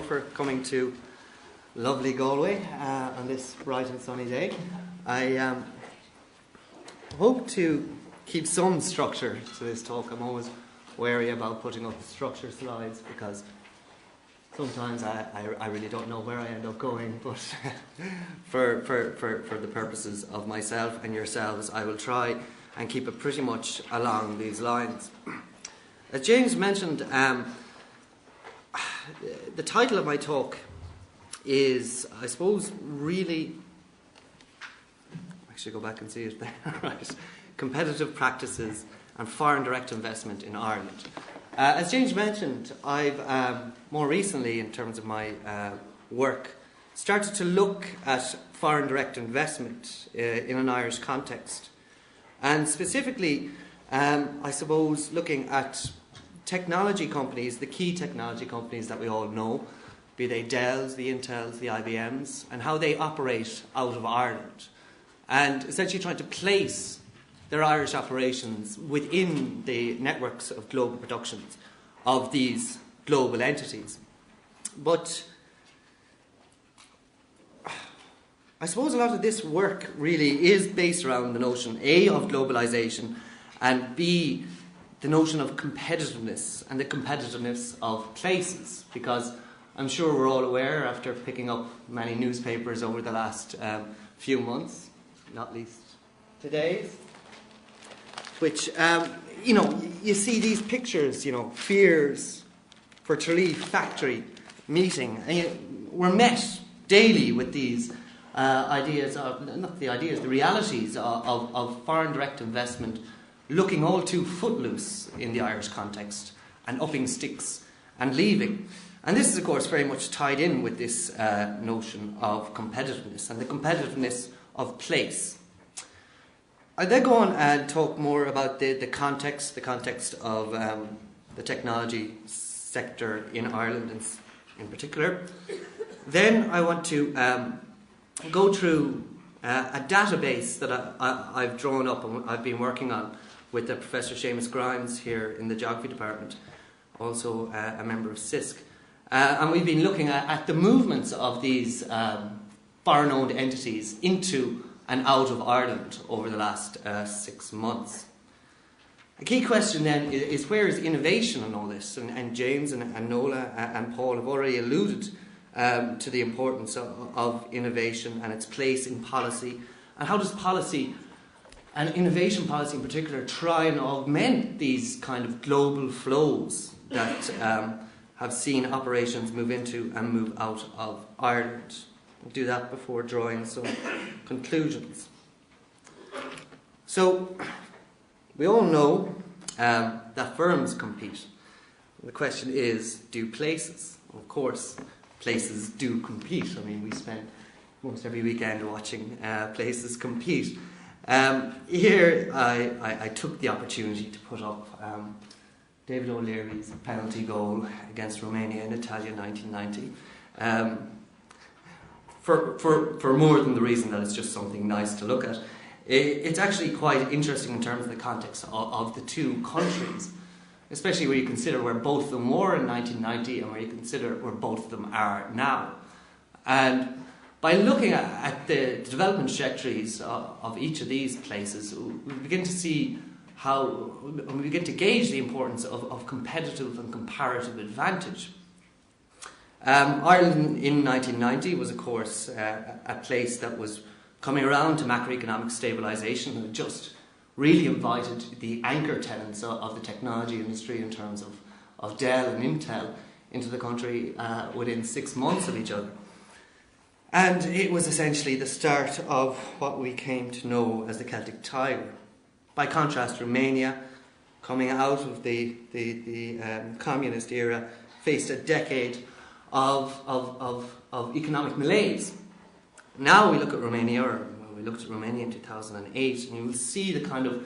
for coming to lovely Galway on this bright and sunny day. I hope to keep some structure to this talk. I'm always wary about putting up structure slides because sometimes I really don't know where I end up going, but for the purposes of myself and yourselves, I will try and keep it pretty much along these lines. As James mentioned, the title of my talk is, I suppose, really... Actually, go back and see it there. Right. Competitive Practices and Foreign Direct Investment in Ireland. As James mentioned, I've more recently, in terms of my work, started to look at foreign direct investment in an Irish context. And specifically, I suppose, looking at technology companies, the key technology companies that we all know, be they Dells, the Intels, the IBMs, and how they operate out of Ireland. And essentially trying to place their Irish operations within the networks of global productions of these global entities. But I suppose a lot of this work really is based around the notion, A, of globalization, and B, the notion of competitiveness and the competitiveness of places. Because I'm sure we're all aware, after picking up many newspapers over the last few months, not least today's, which, you see these pictures, Fears for Tralee factory meeting. And we're met daily with these ideas, the realities of foreign direct investment looking all too footloose in the Irish context and upping sticks and leaving. And this is, of course, very much tied in with this notion of competitiveness and the competitiveness of place. I then go on and talk more about the context of the technology sector in Ireland in particular. Then I want to go through a database that I've drawn up and I've been working on with Professor Seamus Grimes here in the Geography Department, also a member of CISC. And we've been looking at the movements of these foreign-owned entities into and out of Ireland over the last 6 months. A key question then is where is innovation in all this? And James and Nola and Paul have already alluded to the importance of innovation and its place in policy. And how does policy, and innovation policy in particular, try and augment these kind of global flows that have seen operations move into and move out of Ireland? We'll do that before drawing some conclusions. So, we all know that firms compete. The question is, do places? Of course, places do compete. I mean, we spend most every weekend watching places compete. Here, I took the opportunity to put up David O'Leary's penalty goal against Romania in Italia in 1990. For more than the reason that it's just something nice to look at. It's actually quite interesting in terms of the context of the two countries, especially where you consider where both of them were in 1990 and where you consider where both of them are now. And by looking at the development trajectories of each of these places, we begin to see we begin to gauge the importance of competitive and comparative advantage. Ireland in 1990 was, of course, a place that was coming around to macroeconomic stabilisation and just really invited the anchor tenants of the technology industry in terms of Dell and Intel into the country within 6 months of each other. And it was essentially the start of what we came to know as the Celtic Tiger. By contrast, Romania, coming out of the communist era, faced a decade of economic malaise. Now we look at Romania, or we looked at Romania in 2008, and you will see the kind of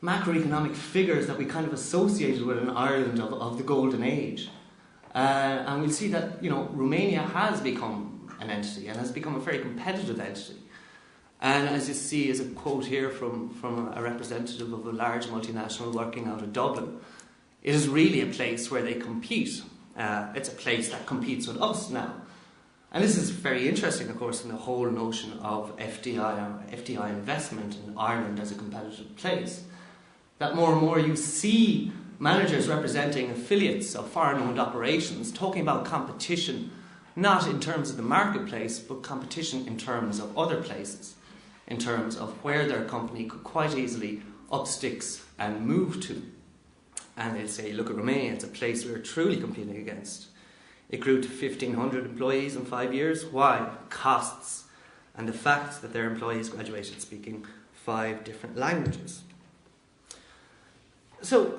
macroeconomic figures that we kind of associated with an Ireland of the golden age. And we'll see that, Romania has become an entity and has become a very competitive entity. And as you see, as a quote here from a representative of a large multinational working out of Dublin, it is really a place where they compete. it's a place that competes with us now. And this is very interesting, of course, in the whole notion of FDI investment in Ireland as a competitive place. That more and more you see managers representing affiliates of foreign-owned operations talking about competition, not in terms of the marketplace, but competition in terms of other places, in terms of where their company could quite easily up sticks and move to. And they'll say, look at Romania, it's a place we're truly competing against. It grew to 1,500 employees in 5 years. Why? Costs. And the fact that their employees graduated speaking 5 different languages. So,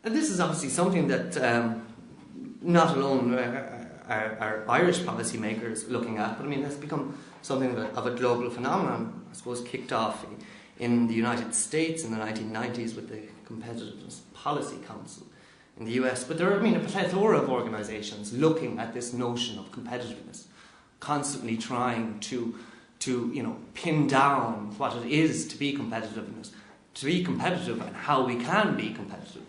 and this is obviously something that not alone are Irish policymakers looking at, but I mean, it's become something of a global phenomenon, I suppose, kicked off in the United States in the 1990s with the Competitiveness Policy Council in the US. But there are, a plethora of organisations looking at this notion of competitiveness, constantly trying to pin down what it is to be competitive and how we can be competitive.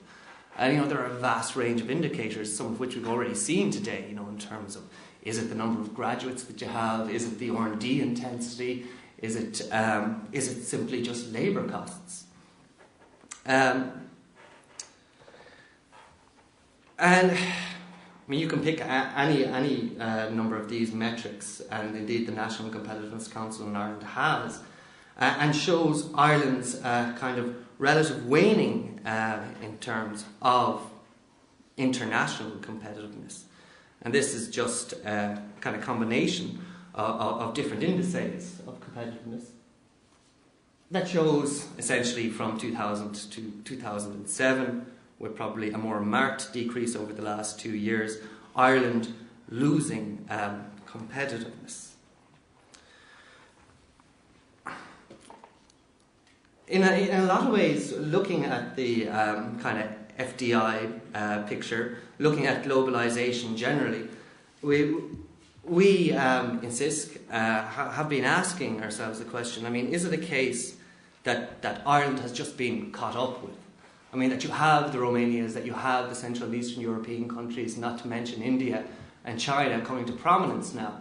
And there are a vast range of indicators, some of which we've already seen today, in terms of, is it the number of graduates that you have, is it the R&D intensity, is it simply just labour costs? And you can pick any number of these metrics, and indeed the National Competitiveness Council in Ireland has, and shows Ireland's kind of relative waning in terms of international competitiveness. And this is just a kind of combination of different indices of competitiveness that shows essentially from 2000 to 2007, with probably a more marked decrease over the last 2 years, Ireland losing competitiveness. In a lot of ways, looking at the kind of FDI picture, looking at globalization generally, we in CISC have been asking ourselves the question, is it a case that Ireland has just been caught up with? That you have the Romanias, that you have the Central and Eastern European countries, not to mention India and China coming to prominence now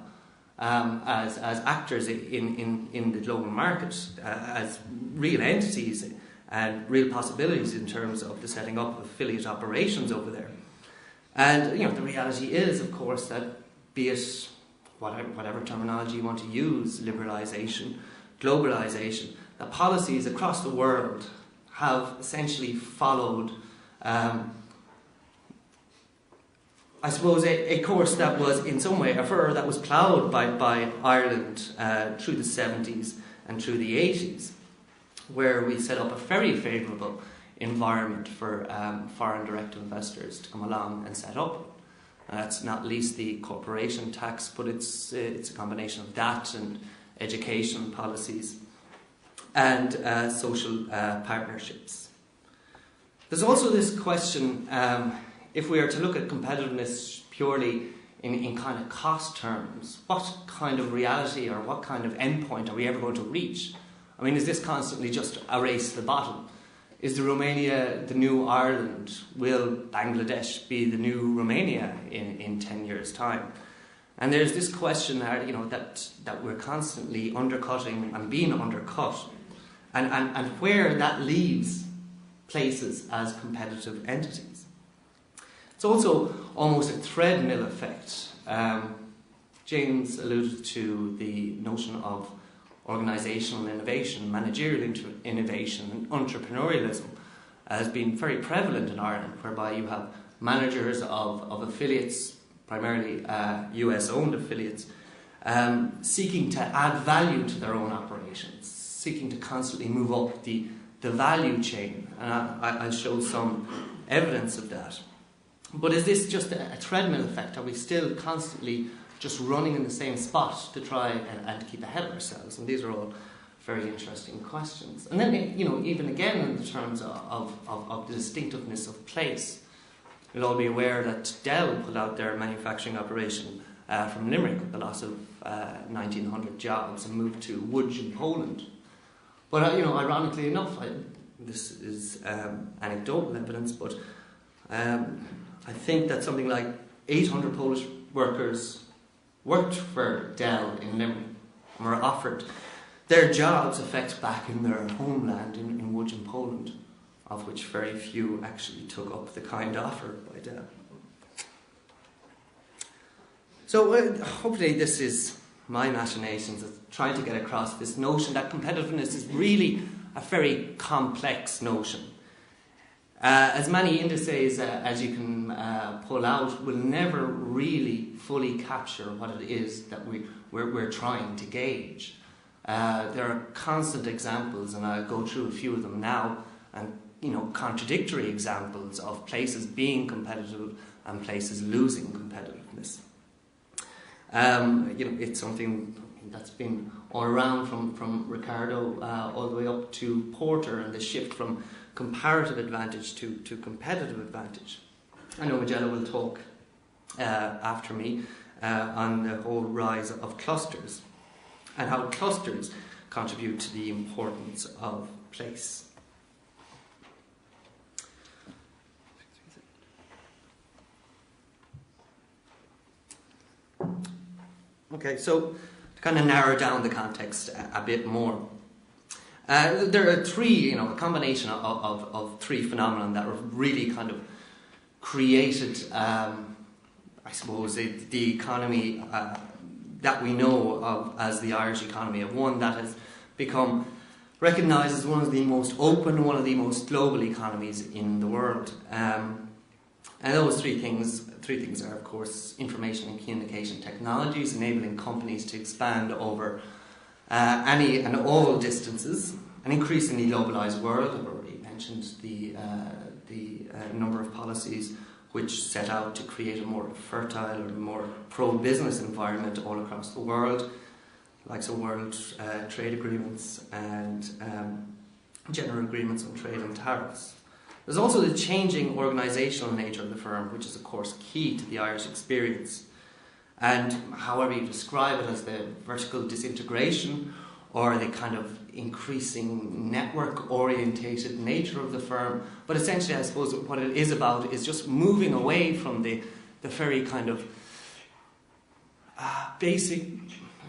as actors in the global market, as real entities and real possibilities in terms of the setting up of affiliate operations over there. And the reality is, of course, that be it whatever terminology you want to use, liberalisation, globalisation, that policies across the world have essentially followed, I suppose, a course that was in some way, a furrow that was ploughed by Ireland through the 70s and through the 80s, where we set up a very favourable environment for foreign direct investors to come along and set up. That's not least the corporation tax, but it's a combination of that and education policies and social partnerships. There's also this question, if we are to look at competitiveness purely in kind of cost terms, what kind of reality or what kind of endpoint are we ever going to reach? Is this constantly just a race to the bottom? Is the Romania the new Ireland? Will Bangladesh be the new Romania in 10 years' time? And there's this question that we're constantly undercutting and being undercut, and where that leaves places as competitive entities. It's also almost a treadmill effect. James alluded to the notion of organisational innovation, managerial innovation and entrepreneurialism has been very prevalent in Ireland, whereby you have managers of affiliates, primarily US-owned affiliates, seeking to add value to their own operations, seeking to constantly move up the value chain. And I'll show some evidence of that. But is this just a treadmill effect? Are we still constantly just running in the same spot to try and keep ahead of ourselves? And these are all very interesting questions. And then, even again in the terms of the distinctiveness of place, you'll all be aware that Dell pulled out their manufacturing operation from Limerick with the loss of 1,900 jobs and moved to Łódź in Poland. But, ironically enough, this is anecdotal evidence, but I think that something like 800 Polish workers worked for Dell in Limerick and were offered their jobs effect back in their homeland in Łódź in Poland, of which very few actually took up the kind offer by Dell. So hopefully this is my machinations of trying to get across this notion that competitiveness is really a very complex notion. As many indices as you can pull out will never really fully capture what it is that we're trying to gauge. There are constant examples, and I'll go through a few of them now, and contradictory examples of places being competitive and places losing competitiveness. It's something that's been all around from Ricardo all the way up to Porter, and the shift from comparative advantage to competitive advantage. I know Magella will talk after me on the whole rise of clusters and how clusters contribute to the importance of place. Okay, so to kind of narrow down the context a bit more, there are three, a combination of three phenomena that have really kind of created, I suppose, the economy that we know of as the Irish economy, of one that has become recognised as one of the most open, one of the most global economies in the world. And those three things are, of course, information and communication technologies, enabling companies to expand over any and all distances. An increasingly globalised world. I've already mentioned the number of policies which set out to create a more fertile or more pro-business environment all across the world, like so world trade agreements and general agreements on trade and tariffs. There's also the changing organisational nature of the firm, which is of course key to the Irish experience. And however you describe it, as the vertical disintegration or the kind of increasing network-orientated nature of the firm, but essentially I suppose what it is about is just moving away from the very kind of basic,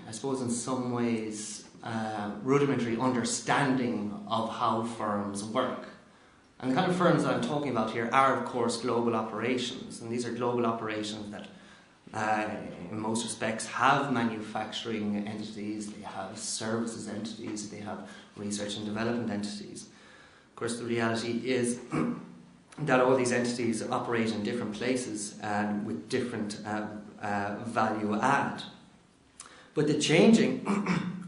I suppose in some ways, rudimentary understanding of how firms work. And the kind of firms that I'm talking about here are, of course, global operations. And these are global operations that, in most respects, have manufacturing entities, they have services entities, they have research and development entities. Of course, the reality is that all these entities operate in different places and with different value add. But the changing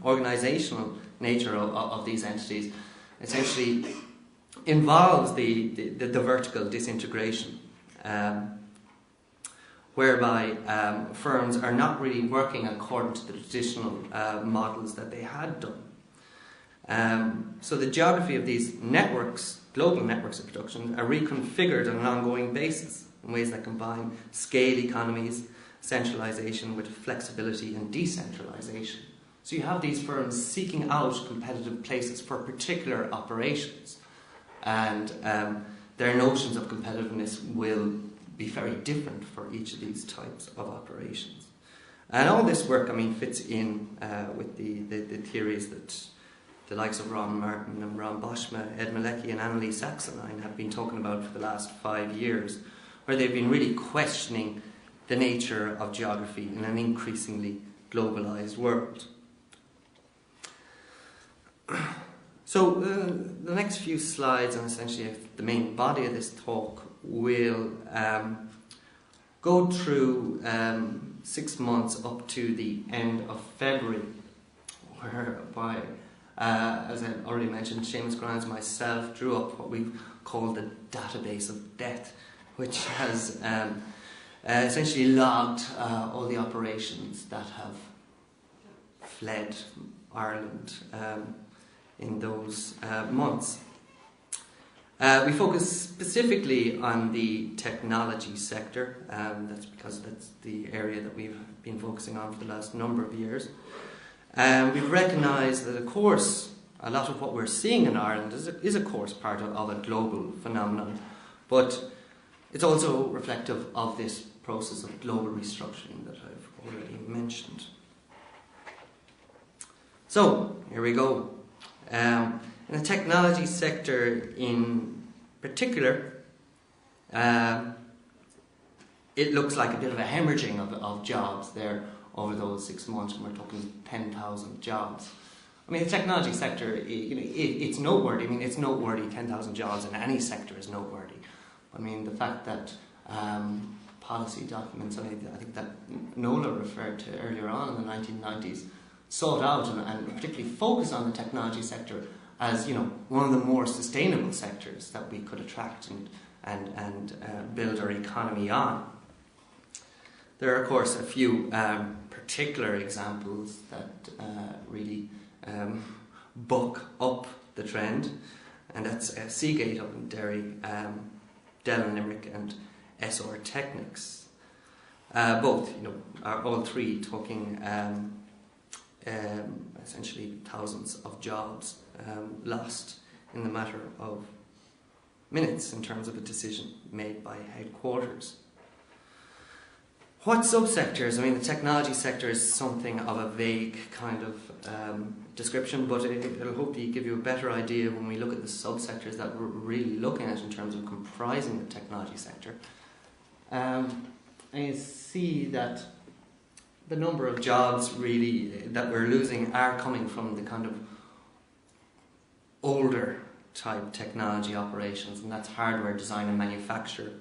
organisational nature of these entities essentially involves the vertical disintegration, whereby firms are not really working according to the traditional models that they had done. So the geography of these networks, global networks of production, are reconfigured on an ongoing basis in ways that combine scale economies, centralisation with flexibility and decentralisation. So you have these firms seeking out competitive places for particular operations. And their notions of competitiveness will be very different for each of these types of operations. And all this work, fits in with the theories that the likes of Ron Martin and Ron Boschma, Ed Malecki and Annalise Saxonine have been talking about for the last 5 years, where they've been really questioning the nature of geography in an increasingly globalised world. So the next few slides, and essentially the main body of this talk, will go through 6 months up to the end of February, whereby, as I already mentioned, Seamus Grimes and myself drew up what we've called the database of death, which has essentially logged all the operations that have fled Ireland in those months. We focus specifically on the technology sector. That's because that's the area that we've been focusing on for the last number of years. We've recognised that, of course, a lot of what we're seeing in Ireland is of course, part of a global phenomenon, but it's also reflective of this process of global restructuring that I've already mentioned. So, here we go. In the technology sector in particular, it looks like a bit of a hemorrhaging of jobs there over those 6 months, and we're talking 10,000 jobs. I mean, the technology sector, it's noteworthy. I mean, it's noteworthy. 10,000 jobs in any sector is noteworthy. I mean, the fact that policy documents, I think that Nola referred to earlier on in the 1990s, sought out and particularly focused on the technology sector as, one of the more sustainable sectors that we could attract and build our economy on. There are, of course, a few particular examples that really buck up the trend, and that's Seagate up in Derry, Dell in Limerick, and SR Technics. Both, are all three talking essentially thousands of jobs lost in the matter of minutes in terms of a decision made by headquarters. What subsectors? I mean, the technology sector is something of a vague kind of description, but it'll hopefully give you a better idea when we look at the subsectors that we're really looking at in terms of comprising the technology sector. And you see that the number of jobs really that we're losing are coming from the kind of older type technology operations, and that's hardware design and manufacture,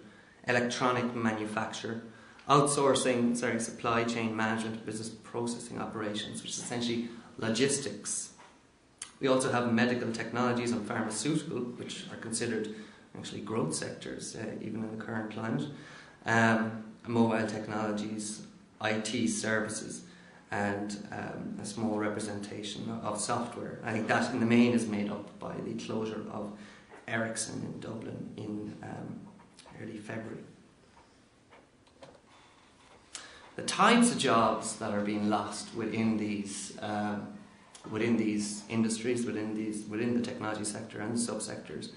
electronic manufacture, outsourcing, supply chain management, business processing operations, which is essentially logistics. We also have medical technologies and pharmaceutical, which are considered actually growth sectors, even in the current climate. Mobile technologies, IT services, and a small representation of software. I think that in the main is made up by the closure of Ericsson in Dublin in early February. The types of jobs that are being lost within these industries, within the technology sector and subsectors,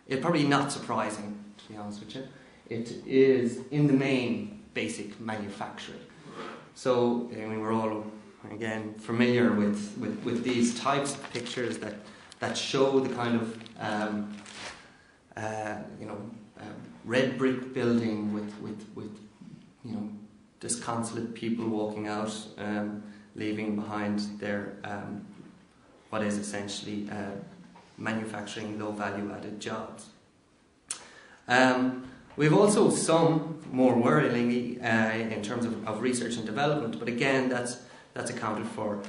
is probably not surprising, to be honest with you. It is in the main basic manufacturing. So we're all again familiar with these types of pictures that show the kind of red brick building with disconsolate people walking out, leaving behind their what is essentially manufacturing low value added jobs. We've also some, more worryingly, in terms of research and development, but again that's accounted for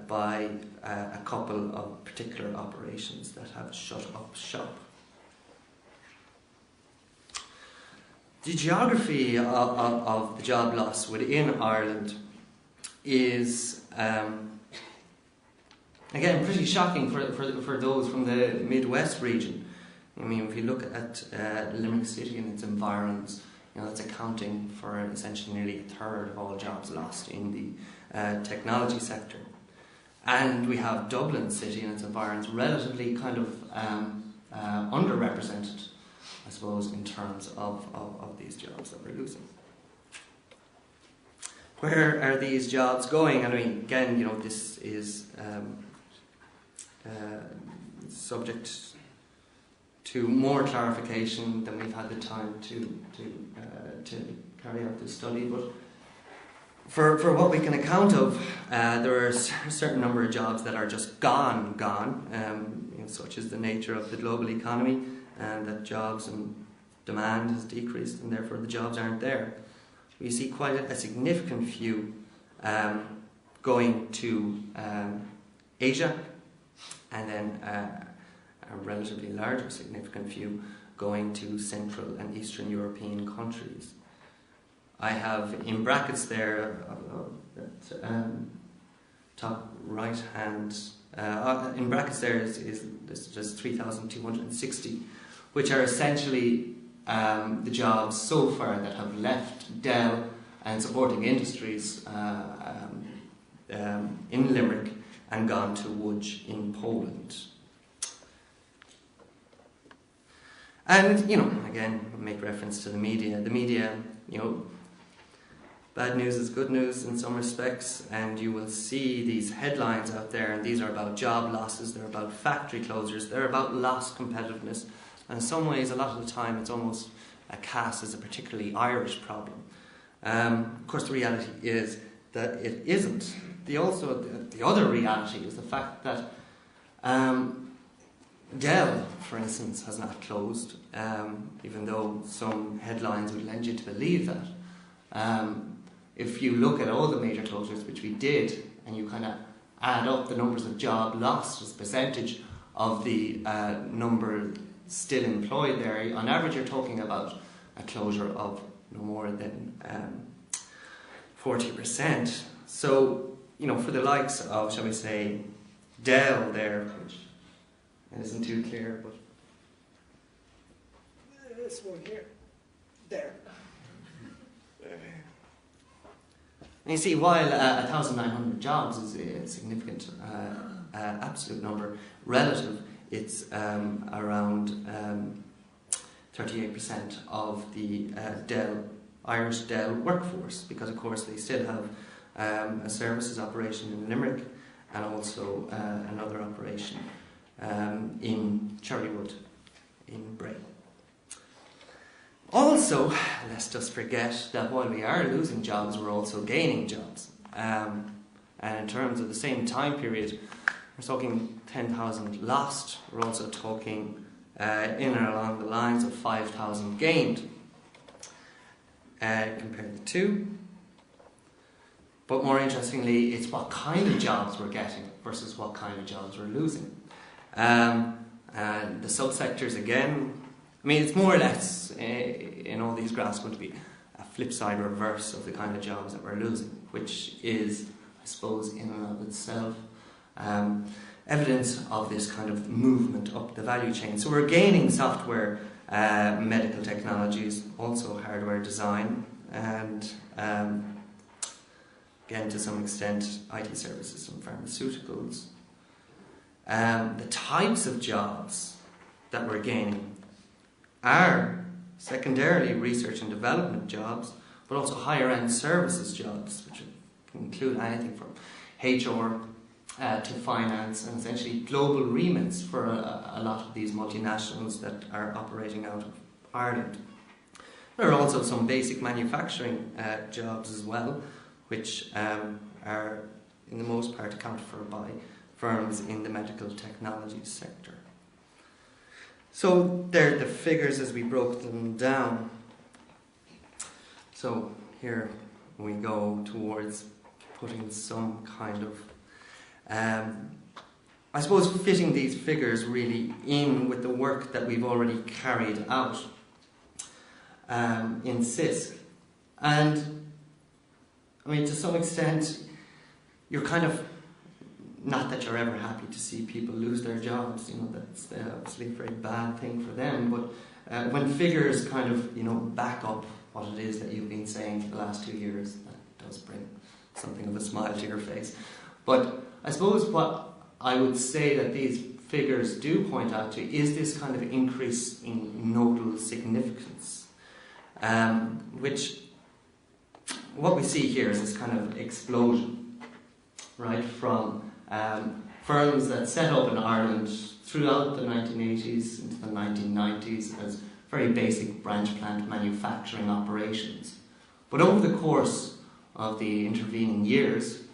by a couple of particular operations that have shut up shop. The geography of the job loss within Ireland is again pretty shocking for those from the Midwest region. I mean, if you look at Limerick City and its environs, that's accounting for essentially nearly a third of all jobs lost in the technology sector. And we have Dublin City and its environs relatively kind of underrepresented, I suppose, in terms of these jobs that we're losing. Where are these jobs going? And I mean, again, this is subject to more clarification than we've had the time to carry out this study. But for what we can account of, there are a certain number of jobs that are just gone. Such is the nature of the global economy, and that jobs and demand has decreased, and therefore the jobs aren't there. We see quite a significant few going to Asia, and then a relatively larger significant few going to Central and Eastern European countries. I have in brackets there, top right hand, in brackets there is just 3,260, which are essentially the jobs so far that have left Dell and supporting industries in Limerick and gone to Łódź in Poland. And, again, make reference to the media. The media bad news is good news in some respects, and you will see these headlines out there, and these are about job losses, they're about factory closures, they're about lost competitiveness. And in some ways, a lot of the time, it's almost cast as a particularly Irish problem. Of course, the reality is that it isn't. The other reality is the fact that Dell, for instance, has not closed, even though some headlines would lend you to believe that. If you look at all the major closures, which we did, and you kind of add up the numbers of job lost as a percentage of the number still employed there, on average you're talking about a closure of no more than 40%. So, for the likes of, shall we say, Dell there, which isn't too clear, but this one here, there. And you see, while 1,900 jobs is a significant absolute number, relative, it's around 38% of the Irish Dell workforce, because of course they still have a services operation in Limerick and also another operation in Cherrywood in Bray. Also, let's just forget that while we are losing jobs, we're also gaining jobs. And in terms of the same time period, we're talking 10,000 lost. We're also talking in and along the lines of 5,000 gained. Compare the two. But more interestingly, it's what kind of jobs we're getting versus what kind of jobs we're losing. And the subsectors again, it's more or less in all these graphs going to be a flip side reverse of the kind of jobs that we're losing, which is, I suppose, in and of itself evidence of this kind of movement up the value chain. So we're gaining software, medical technologies, also hardware design, and again to some extent IT services and pharmaceuticals. The types of jobs that we're gaining are secondarily research and development jobs, but also higher end services jobs, which can include anything from HR to finance, and essentially global remits for a lot of these multinationals that are operating out of Ireland. There are also some basic manufacturing jobs as well, which are in the most part accounted for by firms in the medical technology sector. So there are the figures as we broke them down. So here we go towards putting some kind of, I suppose, fitting these figures really in with the work that we've already carried out in CISC. And to some extent, you're kind of, not that you're ever happy to see people lose their jobs, that's obviously a very bad thing for them, but when figures kind of, back up what it is that you've been saying for the last 2 years, that does bring something of a smile to your face. But I suppose what I would say that these figures do point out to is this kind of increase in nodal significance, which what we see here is this kind of explosion, right, from firms that set up in Ireland throughout the 1980s into the 1990s as very basic branch plant manufacturing operations. But over the course of the intervening years,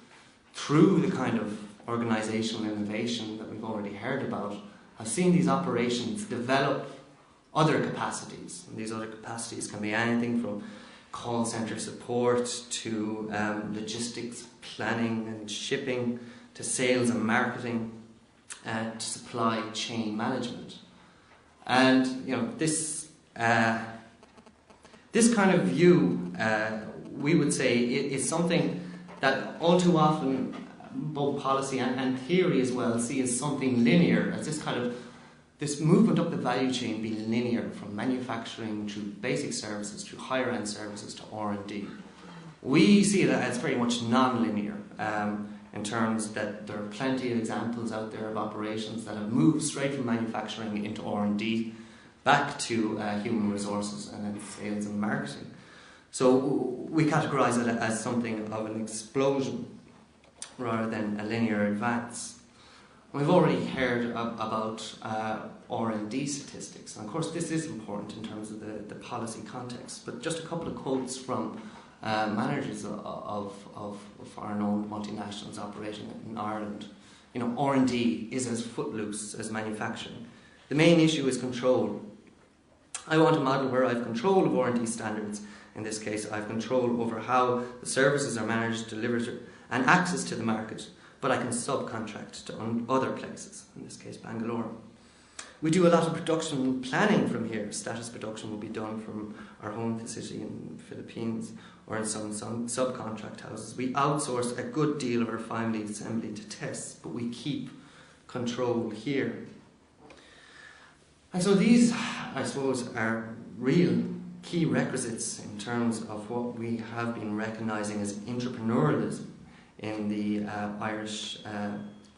through the kind of organisational innovation that we've already heard about, I've seen these operations develop other capacities. And these other capacities can be anything from call centre support to logistics, planning and shipping, to sales and marketing, to supply chain management. And this kind of view, we would say, is something that all too often both policy and theory as well see as something linear, as this movement up the value chain being linear from manufacturing through basic services, through higher end services to R&D. We see it as very much non-linear, in terms that there are plenty of examples out there of operations that have moved straight from manufacturing into R&D, back to human resources and then sales and marketing. So we categorise it as something of an explosion rather than a linear advance. We've already heard about R&D statistics, and of course this is important in terms of the policy context, but just a couple of quotes from managers of foreign-owned multinationals operating in Ireland. You know, R&D is as footloose as manufacturing. The main issue is control. I want a model where I have control of R&D standards. In this case, I have control over how the services are managed, delivered, and access to the market, but I can subcontract to other places, in this case Bangalore. We do a lot of production planning from here. Status production will be done from our home facility in the Philippines or in some subcontract houses. We outsource a good deal of our final assembly to tests, but we keep control here. And so these, I suppose, are real key requisites in terms of what we have been recognising as entrepreneurialism in the Irish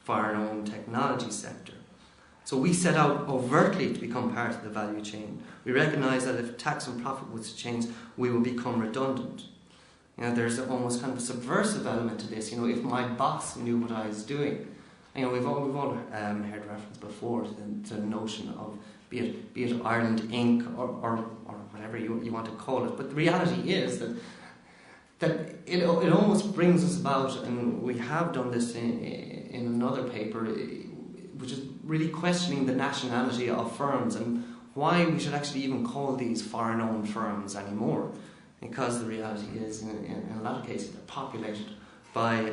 foreign-owned technology sector. So we set out overtly to become part of the value chain. We recognise that if tax and profit was to change, we will become redundant. You know, there's almost kind of a subversive element to this. You know, if my boss knew what I was doing, you know, we've all heard reference before to the notion of be it Ireland Inc. or whatever you want to call it. But the reality is that it almost brings us about, and we have done this in another paper, which is really questioning the nationality of firms and why we should actually even call these foreign-owned firms anymore. Because the reality is, in a lot of cases, they're populated by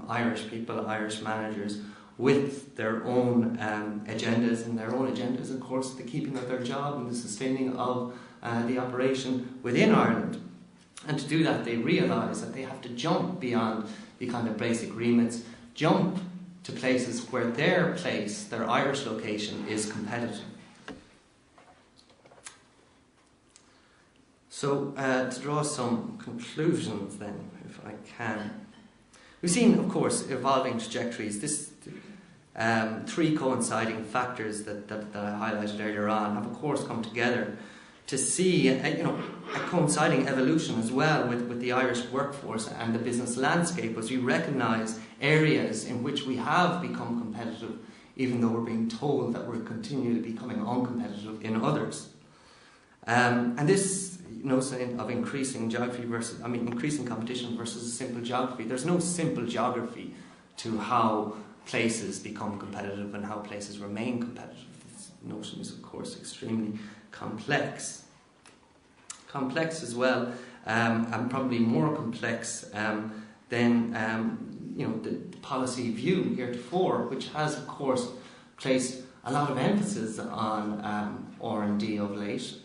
Irish people, Irish managers, with their own agendas, and their own agendas, of course, the keeping of their job and the sustaining of the operation within Ireland. And to do that, they realise that they have to jump beyond the kind of basic remits, jump to places where their place, their Irish location, is competitive. So, to draw some conclusions then, if I can. We've seen, of course, evolving trajectories. This three coinciding factors that I highlighted earlier on have, of course, come together to see a coinciding evolution as well with the Irish workforce and the business landscape, as we recognise areas in which we have become competitive, even though we're being told that we're continually becoming uncompetitive in others. And this notion of increasing competition versus simple geography. There's no simple geography to how places become competitive and how places remain competitive. This notion is, of course, extremely complex. Complex as well, and probably more complex than the policy view heretofore, which has, of course, placed a lot of emphasis on R&D of late.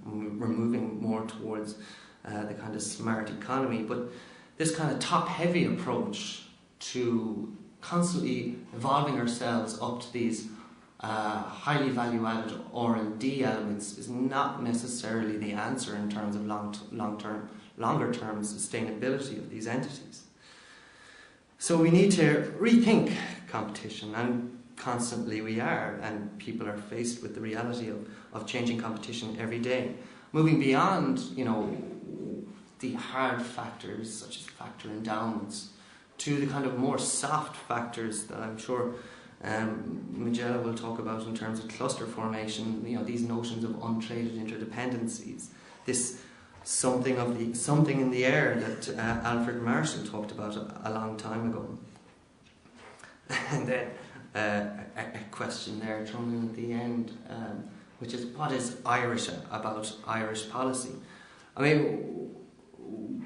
We're moving more towards the kind of smart economy, but this kind of top-heavy approach to constantly evolving ourselves up to these highly value-added R&D elements is not necessarily the answer in terms of longer-term sustainability of these entities. So we need to rethink competition, and constantly we are, and people are faced with the reality of changing competition every day. Moving beyond, the hard factors such as factor endowments to the kind of more soft factors that I'm sure Magella will talk about in terms of cluster formation, these notions of untraded interdependencies, this something in the air that Alfred Marshall talked about a long time ago. And then a question there thrown in at the end, which is, what is Irish about Irish policy? I mean,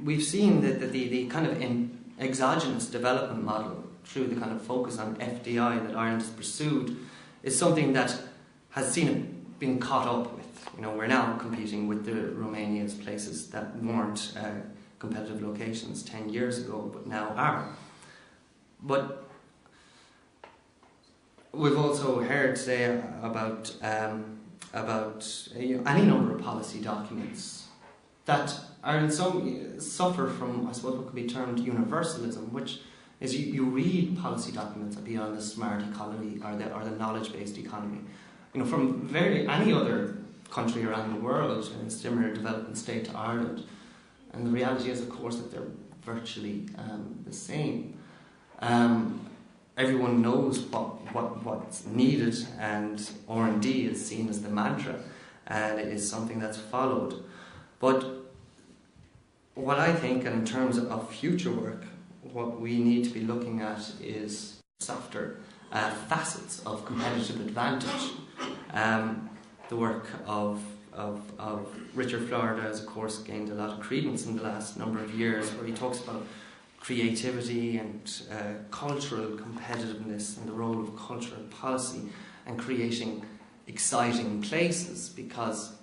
we've seen that the kind of exogenous development model through the kind of focus on FDI that Ireland has pursued is something that has seen it being caught up with. We're now competing with the Romania's places that weren't competitive locations 10 years ago, but now are. But we've also heard today about any number of policy documents that are in some suffer from, I suppose, what could be termed universalism, which is you read policy documents beyond the smart economy or the knowledge-based economy. From any other country around the world in a similar development state to Ireland, And the reality is, of course, that they're virtually the same. Everyone knows what's needed, and R&D is seen as the mantra, and it is something that's followed. But what I think, and in terms of future work, what we need to be looking at is softer facets of competitive advantage. The work of Richard Florida has, of course, gained a lot of credence in the last number of years, where he talks about creativity and cultural competitiveness and the role of cultural policy and creating exciting places, because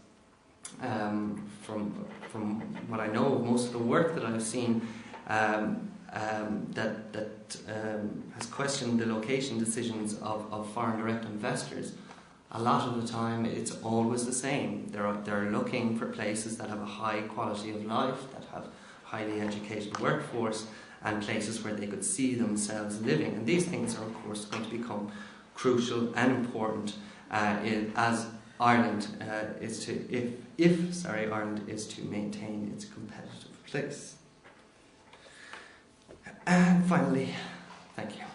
from what I know of most of the work that I've seen that has questioned the location decisions of foreign direct investors, a lot of the time it's always the same. They're looking for places that have a high quality of life, that have highly educated workforce, and places where they could see themselves living. And these things are, of course, going to become crucial and important as Ireland is to, if Ireland is to maintain its competitive place. And finally, thank you.